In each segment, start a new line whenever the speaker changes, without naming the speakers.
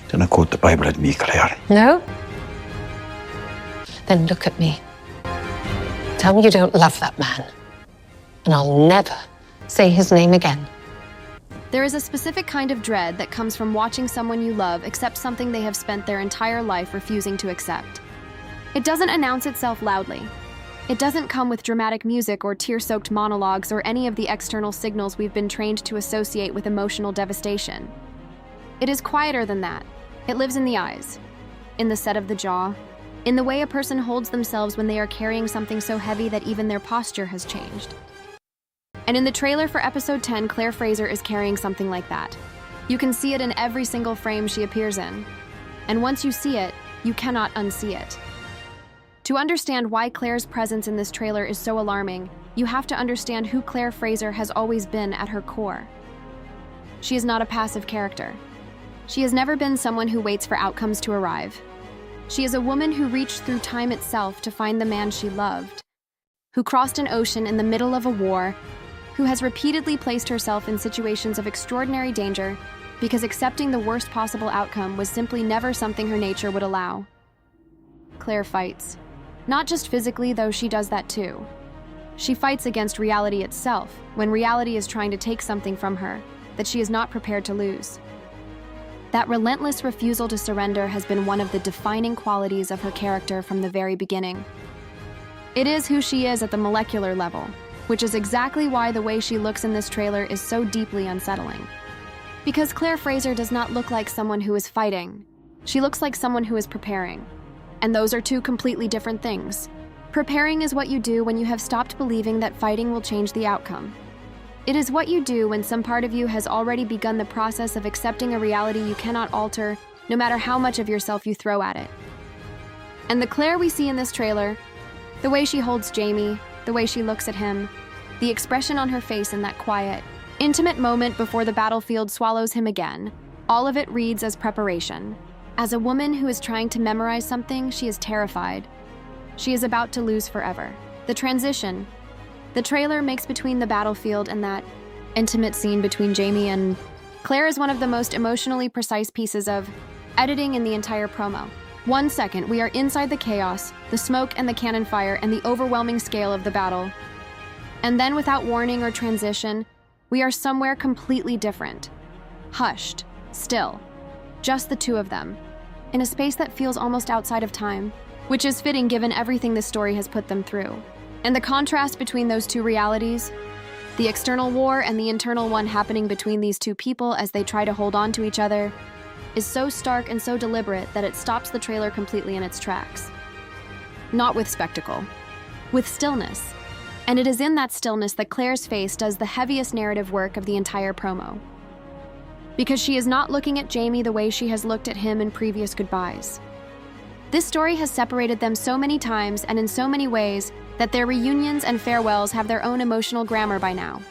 Then I quote the Bible at me, Claire.
No? Then look at me. Tell me you don't love that man, and I'll never say his name again.
There is a specific kind of dread that comes from watching someone you love accept something they have spent their entire life refusing to accept. It doesn't announce itself loudly. It doesn't come with dramatic music or tear-soaked monologues or any of the external signals we've been trained to associate with emotional devastation. It is quieter than that. It lives in the eyes, in the set of the jaw, in the way a person holds themselves when they are carrying something so heavy that even their posture has changed. And in the trailer for episode 10, Claire Fraser is carrying something like that. You can see it in every single frame she appears in. And once you see it, you cannot unsee it. To understand why Claire's presence in this trailer is so alarming, you have to understand who Claire Fraser has always been at her core. She is not a passive character. She has never been someone who waits for outcomes to arrive. She is a woman who reached through time itself to find the man she loved, who crossed an ocean in the middle of a war, who has repeatedly placed herself in situations of extraordinary danger because accepting the worst possible outcome was simply never something her nature would allow. Claire fights. Not just physically, though she does that too. She fights against reality itself when reality is trying to take something from her that she is not prepared to lose. That relentless refusal to surrender has been one of the defining qualities of her character from the very beginning. It is who she is at the molecular level, which is exactly why the way she looks in this trailer is so deeply unsettling. Because Claire Fraser does not look like someone who is fighting. She looks like someone who is preparing. And those are two completely different things. Preparing is what you do when you have stopped believing that fighting will change the outcome. It is what you do when some part of you has already begun the process of accepting a reality you cannot alter, no matter how much of yourself you throw at it. And the Claire we see in this trailer, the way she holds Jamie, the way she looks at him, the expression on her face in that quiet, intimate moment before the battlefield swallows him again, all of it reads as preparation. As a woman who is trying to memorize something, she is terrified. She is about to lose forever. The transition the trailer makes between the battlefield and that intimate scene between Jamie and Claire is one of the most emotionally precise pieces of editing in the entire promo. 1 second, we are inside the chaos, the smoke and the cannon fire, and the overwhelming scale of the battle. And then, without warning or transition, we are somewhere completely different. Hushed, still, just the two of them, in a space that feels almost outside of time, which is fitting given everything this story has put them through. And the contrast between those two realities, the external war and the internal one happening between these two people as they try to hold on to each other, is so stark and so deliberate that it stops the trailer completely in its tracks. Not with spectacle, with stillness. And it is in that stillness that Claire's face does the heaviest narrative work of the entire promo. Because she is not looking at Jamie the way she has looked at him in previous goodbyes. This story has separated them so many times and in so many ways that their reunions and farewells have their own emotional grammar by now.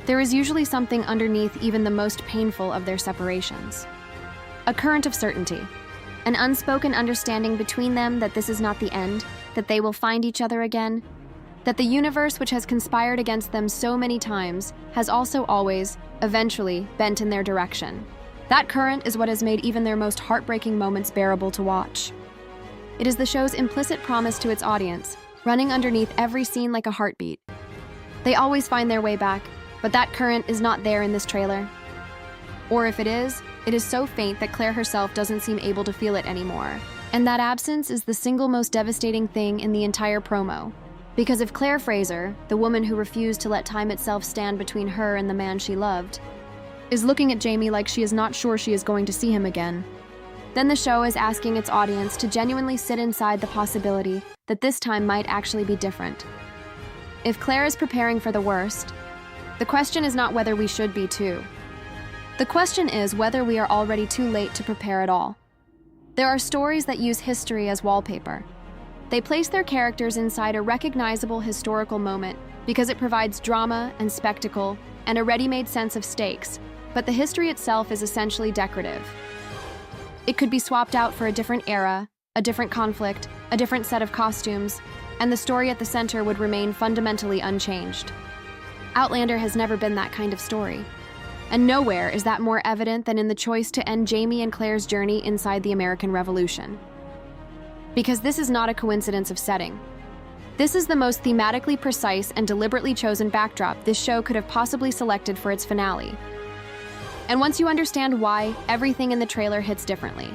There is usually something underneath even the most painful of their separations. A current of certainty, an unspoken understanding between them that this is not the end, that they will find each other again, that the universe which has conspired against them so many times has also always, eventually, bent in their direction. That current is what has made even their most heartbreaking moments bearable to watch. It is the show's implicit promise to its audience, running underneath every scene like a heartbeat. They always find their way back, but that current is not there in this trailer. Or if it is so faint that Claire herself doesn't seem able to feel it anymore. And that absence is the single most devastating thing in the entire promo. Because if Claire Fraser, the woman who refused to let time itself stand between her and the man she loved, is looking at Jamie like she is not sure she is going to see him again, then the show is asking its audience to genuinely sit inside the possibility that this time might actually be different. If Claire is preparing for the worst, the question is not whether we should be too. The question is whether we are already too late to prepare at all. There are stories that use history as wallpaper. They place their characters inside a recognizable historical moment because it provides drama and spectacle and a ready-made sense of stakes, but the history itself is essentially decorative. It could be swapped out for a different era, a different conflict, a different set of costumes, and the story at the center would remain fundamentally unchanged. Outlander has never been that kind of story. And nowhere is that more evident than in the choice to end Jamie and Claire's journey inside the American Revolution. Because this is not a coincidence of setting. This is the most thematically precise and deliberately chosen backdrop this show could have possibly selected for its finale. And once you understand why, everything in the trailer hits differently.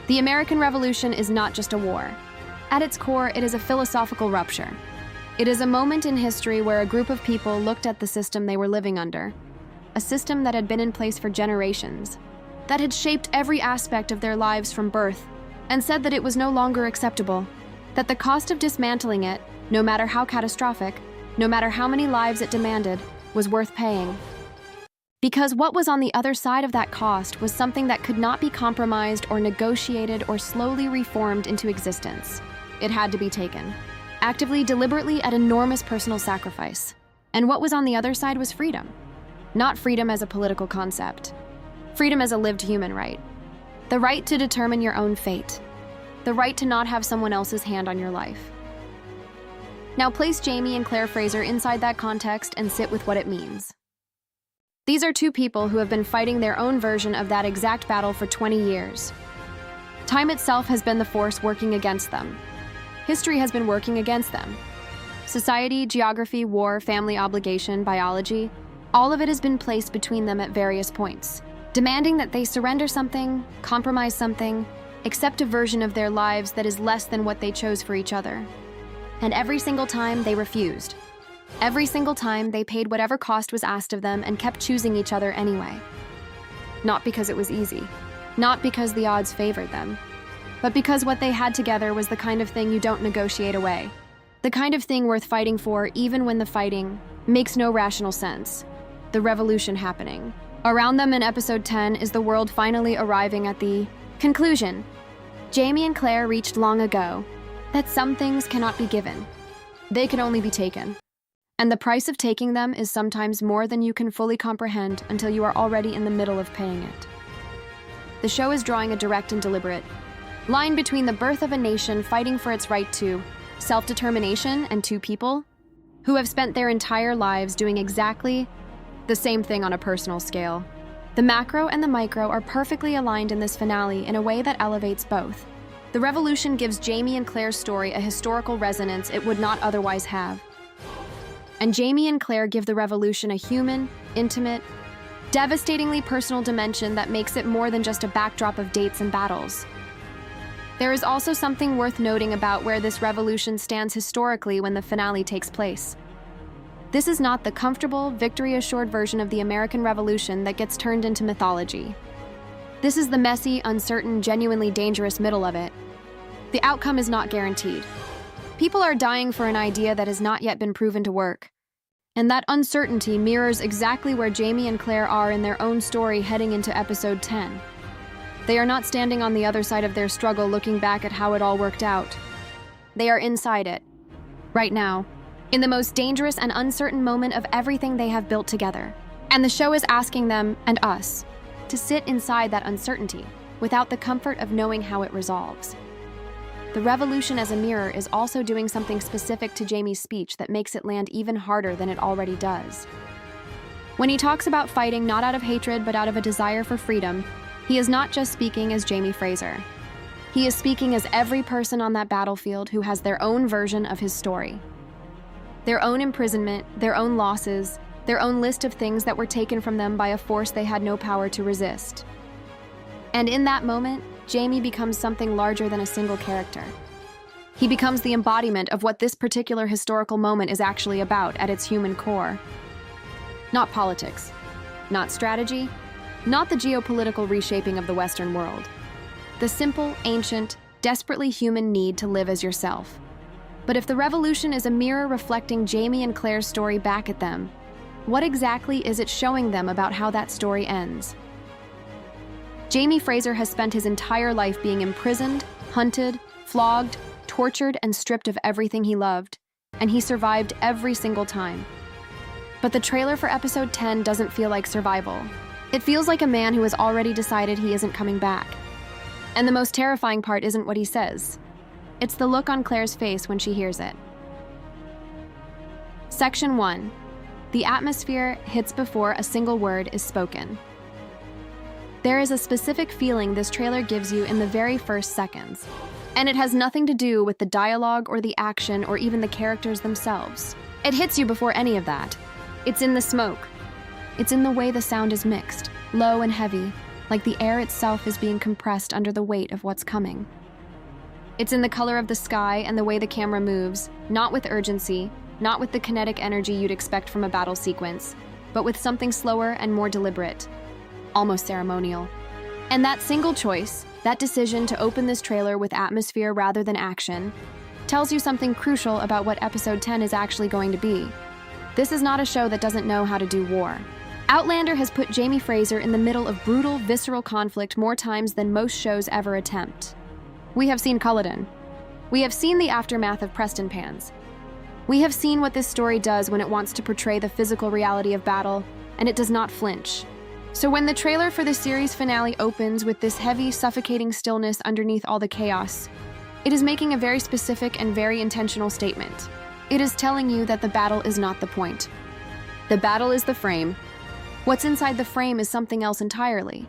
The American Revolution is not just a war. At its core, it is a philosophical rupture. It is a moment in history where a group of people looked at the system they were living under, a system that had been in place for generations, that had shaped every aspect of their lives from birth, and said that it was no longer acceptable, that the cost of dismantling it, no matter how catastrophic, no matter how many lives it demanded, was worth paying. Because what was on the other side of that cost was something that could not be compromised or negotiated or slowly reformed into existence. It had to be taken, actively, deliberately, at enormous personal sacrifice. And what was on the other side was freedom. Not freedom as a political concept. Freedom as a lived human right. The right to determine your own fate. The right to not have someone else's hand on your life. Now place Jamie and Claire Fraser inside that context and sit with what it means. These are two people who have been fighting their own version of that exact battle for 20 years. Time itself has been the force working against them. History has been working against them. Society, geography, war, family obligation, biology, all of it has been placed between them at various points, demanding that they surrender something, compromise something, accept a version of their lives that is less than what they chose for each other. And every single time, they refused. Every single time, they paid whatever cost was asked of them and kept choosing each other anyway. Not because it was easy, not because the odds favored them, but because what they had together was the kind of thing you don't negotiate away. The kind of thing worth fighting for even when the fighting makes no rational sense. The revolution happening. Around them in episode 10 is the world finally arriving at the conclusion Jamie and Claire reached long ago, that some things cannot be given. They can only be taken. And the price of taking them is sometimes more than you can fully comprehend until you are already in the middle of paying it. The show is drawing a direct and deliberate line between the birth of a nation fighting for its right to self-determination and two people who have spent their entire lives doing exactly the same thing on a personal scale. The macro and the micro are perfectly aligned in this finale in a way that elevates both. The revolution gives Jamie and Claire's story a historical resonance it would not otherwise have. And Jamie and Claire give the revolution a human, intimate, devastatingly personal dimension that makes it more than just a backdrop of dates and battles. There is also something worth noting about where this revolution stands historically when the finale takes place. This is not the comfortable, victory-assured version of the American Revolution that gets turned into mythology. This is the messy, uncertain, genuinely dangerous middle of it. The outcome is not guaranteed. People are dying for an idea that has not yet been proven to work. And that uncertainty mirrors exactly where Jamie and Claire are in their own story heading into episode 10. They are not standing on the other side of their struggle looking back at how it all worked out. They are inside it, right now, in the most dangerous and uncertain moment of everything they have built together. And the show is asking them, and us, to sit inside that uncertainty without the comfort of knowing how it resolves. The revolution as a mirror is also doing something specific to Jamie's speech that makes it land even harder than it already does. When he talks about fighting not out of hatred but out of a desire for freedom, he is not just speaking as Jamie Fraser. He is speaking as every person on that battlefield who has their own version of his story. Their own imprisonment, their own losses, their own list of things that were taken from them by a force they had no power to resist. And in that moment, Jamie becomes something larger than a single character. He becomes the embodiment of what this particular historical moment is actually about at its human core. Not politics, not strategy, not the geopolitical reshaping of the Western world. The simple, ancient, desperately human need to live as yourself. But if the revolution is a mirror reflecting Jamie and Claire's story back at them, what exactly is it showing them about how that story ends? Jamie Fraser has spent his entire life being imprisoned, hunted, flogged, tortured, and stripped of everything he loved, and he survived every single time. But the trailer for episode 10 doesn't feel like survival. It feels like a man who has already decided he isn't coming back. And the most terrifying part isn't what he says. It's the look on Claire's face when she hears it. Section 1. The atmosphere hits before a single word is spoken. There is a specific feeling this trailer gives you in the very first seconds, and it has nothing to do with the dialogue or the action or even the characters themselves. It hits you before any of that. It's in the smoke. It's in the way the sound is mixed, low and heavy, like the air itself is being compressed under the weight of what's coming. It's in the color of the sky and the way the camera moves, not with urgency, not with the kinetic energy you'd expect from a battle sequence, but with something slower and more deliberate, almost ceremonial. And that single choice, that decision to open this trailer with atmosphere rather than action, tells you something crucial about what Episode 10 is actually going to be. This is not a show that doesn't know how to do war. Outlander has put Jamie Fraser in the middle of brutal, visceral conflict more times than most shows ever attempt. We have seen Culloden. We have seen the aftermath of Preston Pans. We have seen what this story does when it wants to portray the physical reality of battle, and it does not flinch. So when the trailer for the series finale opens with this heavy, suffocating stillness underneath all the chaos, it is making a very specific and very intentional statement. It is telling you that the battle is not the point. The battle is the frame. What's inside the frame is something else entirely.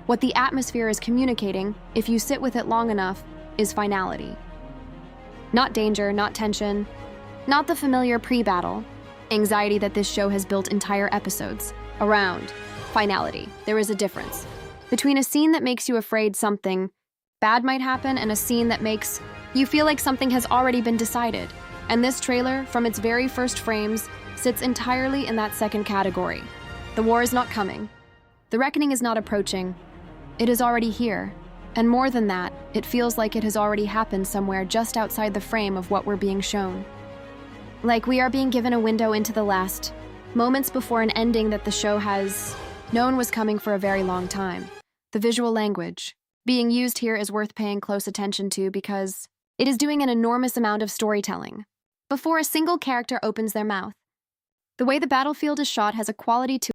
What the atmosphere is communicating, if you sit with it long enough, is finality. Not danger, not tension, not the familiar pre-battle anxiety that this show has built entire episodes around. Finality. There is a difference between a scene that makes you afraid something bad might happen and a scene that makes you feel like something has already been decided. And this trailer, from its very first frames, sits entirely in that second category. The war is not coming. The reckoning is not approaching. It is already here. And more than that, it feels like it has already happened somewhere just outside the frame of what we're being shown. Like we are being given a window into the last moments before an ending that the show has known was coming for a very long time. The visual language being used here is worth paying close attention to because it is doing an enormous amount of storytelling before a single character opens their mouth. The way the battlefield is shot has a quality to